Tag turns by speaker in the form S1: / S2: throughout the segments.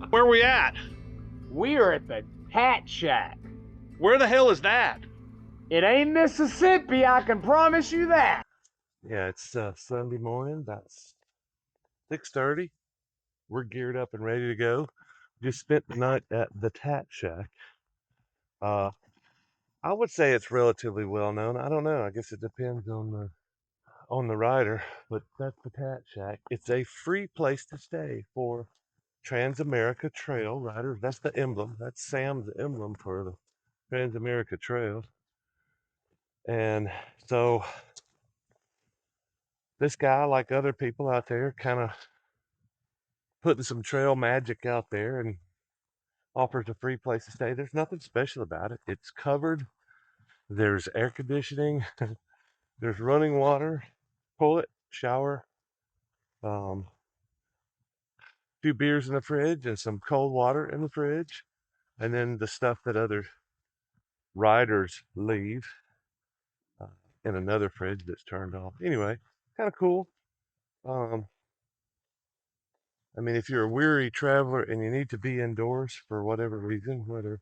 S1: Where we at?
S2: We are at the Tat Shack.
S1: Where the hell is that?
S2: It ain't Mississippi, I can promise you that.
S3: Yeah, it's Sunday morning, about 6:30. We're geared up and ready to go. Just spent the night at the Tat Shack. I would say it's relatively well known. I don't know. I guess it depends on the rider, but that's the Tat Shack. It's a free place to stay for Trans-America Trail riders. That's the emblem. That's Sam's emblem for the Trans-America Trail. And so this guy, like other people out there, kind of putting some trail magic out there and offers a free place to stay. There's nothing special about it. It's covered. There's air conditioning. There's running water, toilet, shower, few beers in the fridge and some cold water in the fridge, and then the stuff that other riders leave in another fridge that's turned off. Anyway, kind of cool. I mean, if you're a weary traveler and you need to be indoors for whatever reason, whether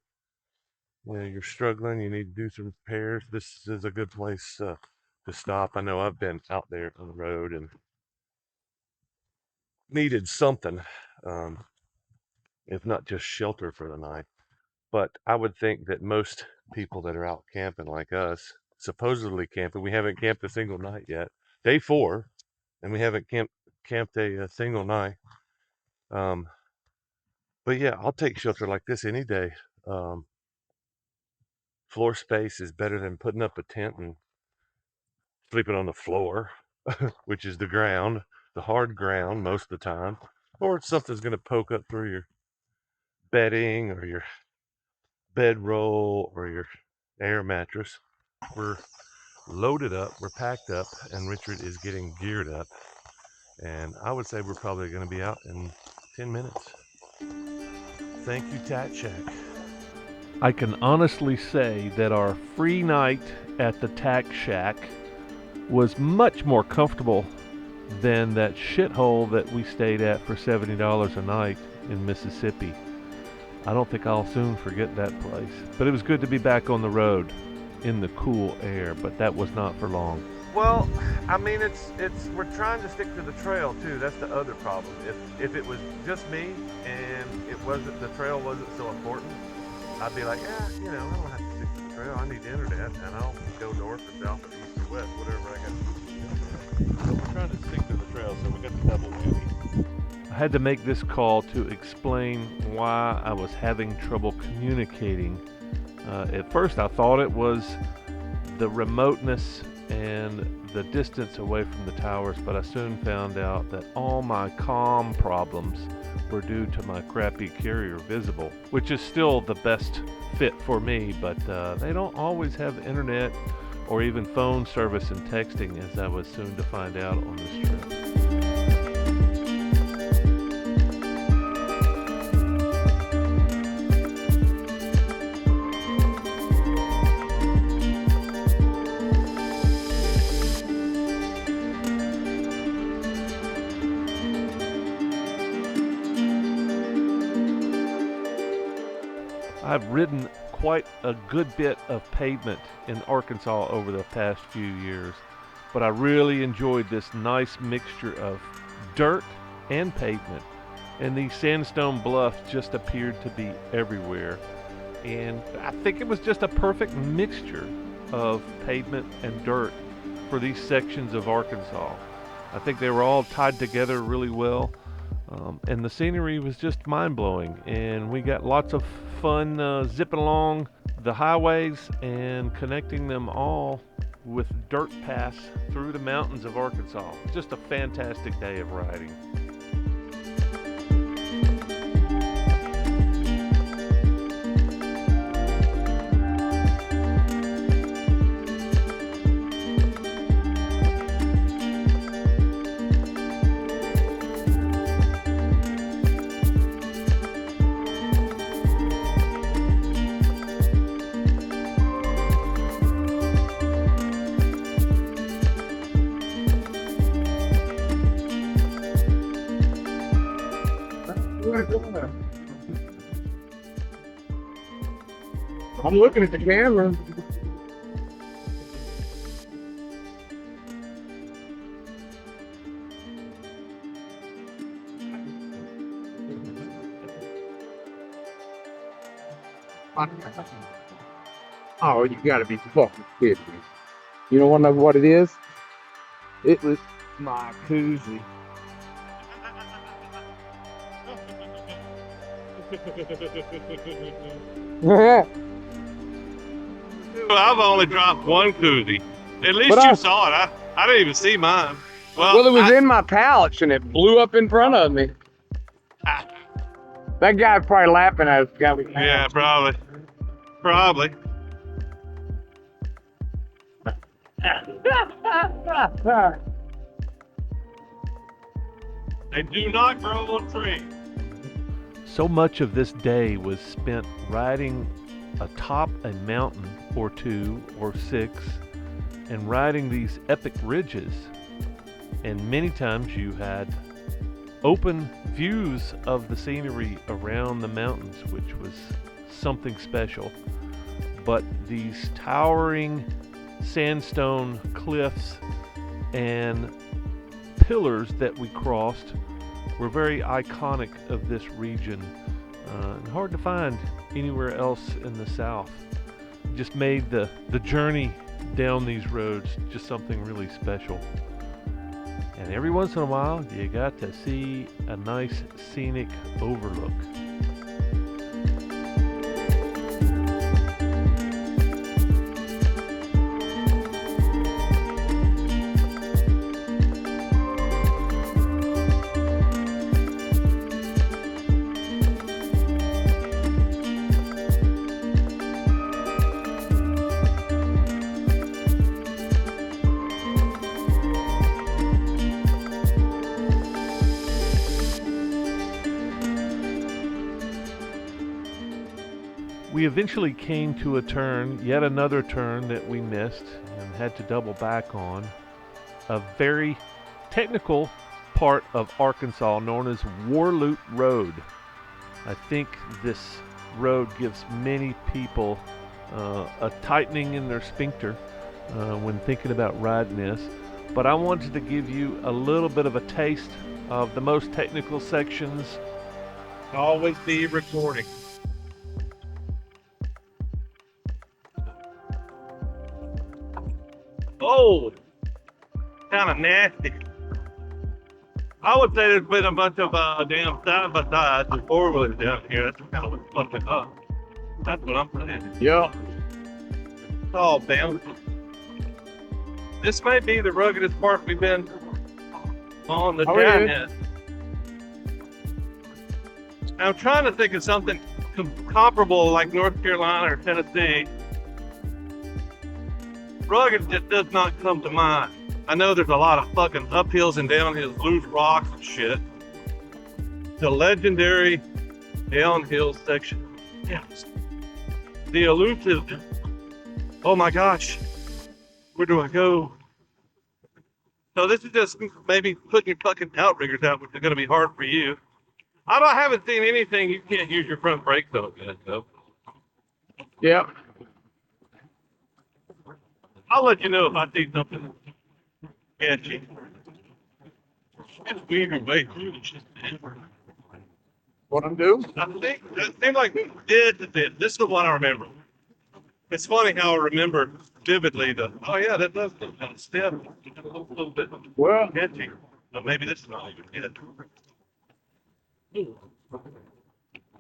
S3: you're struggling, you need to do some repairs, this is a good place to stop. I know I've been out there on the road and needed something, if not just shelter for the night. But I would think that most people that are out camping like us, supposedly camping, we haven't camped a single night yet. Day 4, and we haven't camped a single night. But yeah, I'll take shelter like this any day. Floor space is better than putting up a tent and sleeping on the floor, which is the ground, the hard ground most of the time, or something's going to poke up through your bedding or your bedroll or your air mattress. We're loaded up, we're packed up, and Richard is getting geared up. And I would say we're probably going to be out in 10 minutes. Thank you, Tat Shack.
S4: I can honestly say that our free night at the Tat Shack was much more comfortable than that shithole that we stayed at for $70 a night in Mississippi. I don't think I'll soon forget that place. But it was good to be back on the road in the cool air, but that was not for long.
S3: Well, I mean, it's we're trying to stick to the trail too. That's the other problem. If it was just me and the trail wasn't so important, I'd be like, yeah, I don't have to stick to the trail. I need the internet, and I'll go north or south or east or west, whatever I got to do. So we're trying to stick to the trail, so we got the double whammy.
S4: I had to make this call to explain why I was having trouble communicating. At first I thought it was the remoteness and the distance away from the towers, but I soon found out that all my comm problems were due to my crappy carrier Visible, which is still the best fit for me, but they don't always have internet or even phone service and texting, as I was soon to find out on this trip. I've ridden quite a good bit of pavement in Arkansas over the past few years, but I really enjoyed this nice mixture of dirt and pavement, and these sandstone bluffs just appeared to be everywhere, and I think it was just a perfect mixture of pavement and dirt for these sections of Arkansas. I think they were all tied together really well. And the scenery was just mind-blowing, and we got lots of fun zipping along the highways and connecting them all with dirt paths through the mountains of Arkansas. Just a fantastic day of riding.
S2: I'm looking at the camera. Oh, you gotta be fucking kidding me. You don't wanna know what it is? It was my koozie.
S1: I've only dropped one koozie. At least
S2: But
S1: you
S2: I-
S1: saw it. I didn't even see mine.
S2: Well, it was in my pouch and it blew up in front of me.
S1: Ah,
S2: That guy's probably laughing at us.
S1: yeah, probably. Probably. They do not grow on trees.
S4: So much of this day was spent riding atop a mountain or 2 or 6 and riding these epic ridges. And many times you had open views of the scenery around the mountains, which was something special. But these towering sandstone cliffs and pillars that we crossed were very iconic of this region, and hard to find anywhere else in the South. It just made the journey down these roads just something really special. And every once in a while you got to see a nice scenic overlook. We eventually came to a turn, yet another turn that we missed and had to double back on. A very technical part of Arkansas known as Warloop Road. I think this road gives many people a tightening in their sphincter when thinking about riding this. But I wanted to give you a little bit of a taste of the most technical sections.
S1: Always be recording. Oh, kind of nasty. I would say there's been a bunch of damn side-by-sides and four-wheelers down here. That's kind of what's fucking up. That's what I'm saying.
S2: Yeah.
S1: Oh, damn. This may be the ruggedest part we've been on the
S2: Oh,
S1: town
S2: yeah.
S1: yet. I'm trying to think of something comparable like North Carolina or Tennessee. Rugged just does not come to mind. I know there's a lot of fucking uphills and downhills, loose rocks and shit. The legendary downhill section. Yes. The elusive. Oh my gosh. Where do I go? So this is just maybe putting your fucking outriggers out, which is going to be hard for you. I haven't seen anything you can't use your front brakes on yet, though.
S2: Yep.
S1: I'll let you know if I see something sketchy. It's weird way through this shit, man.
S2: What I'm doing?
S1: I think it seemed like this is it. This is the one I remember. It's funny how I remember vividly oh yeah, that does look kind of stiff. A little bit
S2: Well,
S1: sketchy. But maybe this is not even it.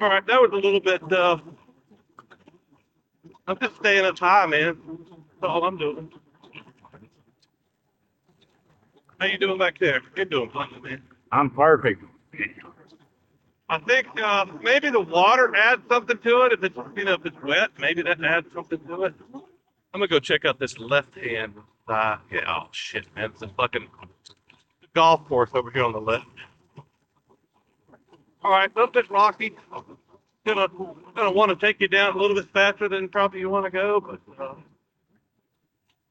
S1: All right, that was a little bit, I'm just staying up high, man. That's all I'm doing. How you doing back there? You're doing fine, man.
S2: I'm perfect.
S1: I think maybe the water adds something to it. If it's if it's wet, maybe that adds something to it. I'm gonna go check out this left hand side. Yeah, oh shit, man, it's a fucking golf course over here on the left. All right, a little bit rocky. Gonna want to take you down a little bit faster than probably you want to go, but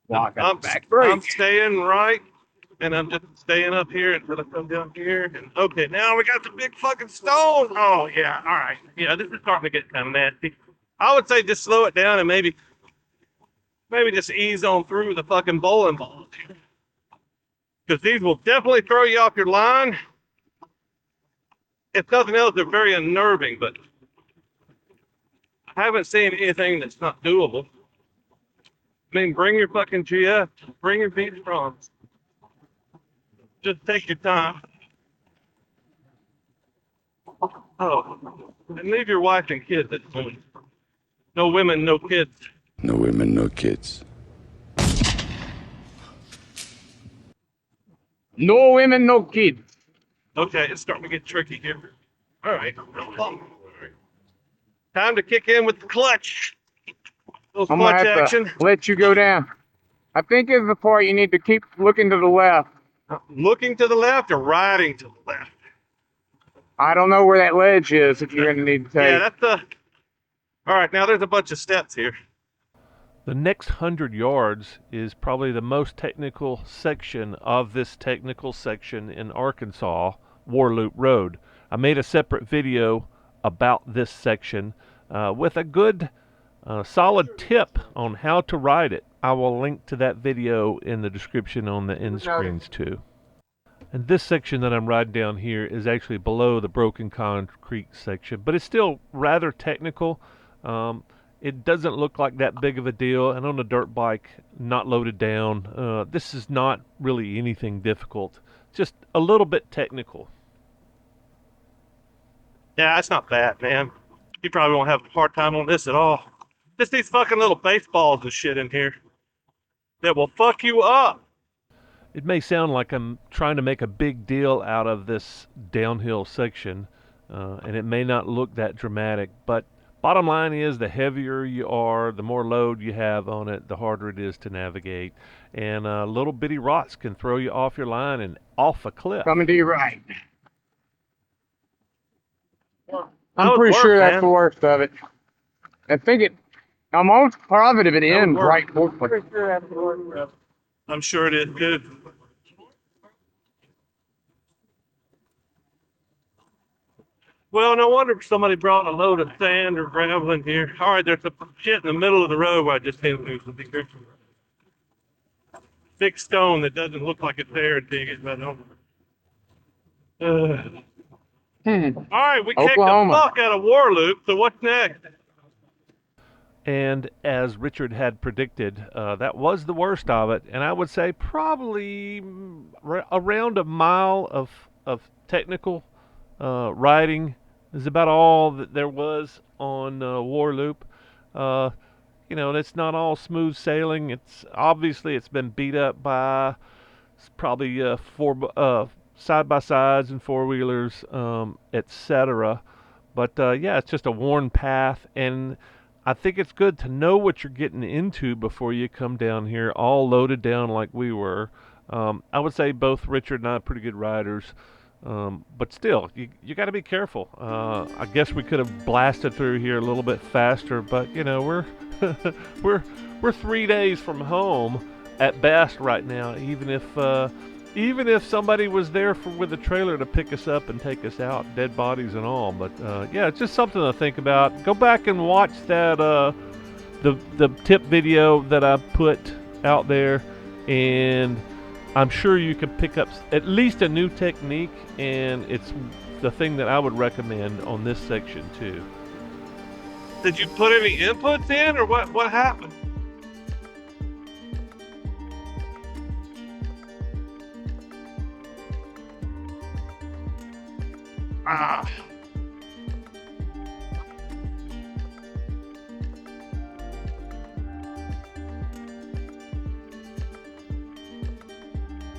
S2: Well, I got
S1: I'm
S2: back brake.
S1: staying right And I'm just staying up here until I come down here. And okay, now we got the big fucking stone. Oh yeah, all right. Yeah, this is starting to get kind of nasty. I would say just slow it down and maybe just ease on through the fucking bowling balls here. Because these will definitely throw you off your line. If nothing else, they're very unnerving, but I haven't seen anything that's not doable. I mean, bring your fucking GF, bring your beach bronze. Just take your time. Oh, and leave your wife and kids at home. No women, no kids.
S5: No women, no kids.
S2: No women, no kids.
S1: Okay, it's starting to get tricky here. All right. Time to kick in with the clutch. Little
S2: I'm gonna
S1: clutch
S2: have
S1: action.
S2: to let you go down. I think it's the part you need to keep looking to the left.
S1: Looking to the left or riding to the left?
S2: I don't know where that ledge is if you're gonna need to take.
S1: Yeah, that's the. All right, now there's a bunch of steps here.
S4: The next 100 yards is probably the most technical section of this technical section in Arkansas, Warloop Road. I made a separate video about this section with a good solid tip on how to ride it. I will link to that video in the description on the end screens too. And this section that I'm riding down here is actually below the broken concrete section, but it's still rather technical. It doesn't look like that big of a deal, and on a dirt bike, not loaded down, this is not really anything difficult, just a little bit technical.
S1: Yeah, it's not bad, man. You probably won't have a hard time on this at all. Just these fucking little baseballs and shit in here that will fuck you up.
S4: It may sound like I'm trying to make a big deal out of this downhill section, and it may not look that dramatic, but bottom line is the heavier you are, the more load you have on it, the harder it is to navigate. And little bitty rocks can throw you off your line and off a cliff.
S2: Coming to your right.
S1: That
S2: I'm
S1: would
S2: pretty
S1: work,
S2: sure that's
S1: man.
S2: the worst of it. I'm almost positive it
S1: would
S2: ends
S1: work.
S2: right forward.
S1: I'm sure it is, dude. Well, no wonder somebody brought a load of sand or gravel in here. All right, there's some shit in the middle of the road where I just came through. So be careful. Big stone that doesn't look like it's there and dig it, but no. All right, we kicked the
S2: Oklahoma.
S1: fuck out of Warloop, so what's next?
S4: And as Richard had predicted, that was the worst of it. And I would say probably around a mile of technical riding is about all that there was on Warloop. You know, it's not all smooth sailing. It's obviously it's been beat up by probably four side by sides and four wheelers, etc. But yeah, it's just a worn path, and I think it's good to know what you're getting into before you come down here all loaded down like we were. I would say both Richard and I are pretty good riders, but still, you got to be careful. I guess we could have blasted through here a little bit faster, but you know we're we're 3 days from home at best right now. Even if somebody was there with a trailer to pick us up and take us out, dead bodies and all. But yeah, it's just something to think about. Go back and watch that the tip video that I put out there, and I'm sure you can pick up at least a new technique, and it's the thing that I would recommend on this section too.
S1: Did you put any inputs in, or what happened? Ah.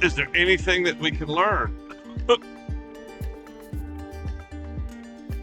S1: Is there anything that we can learn?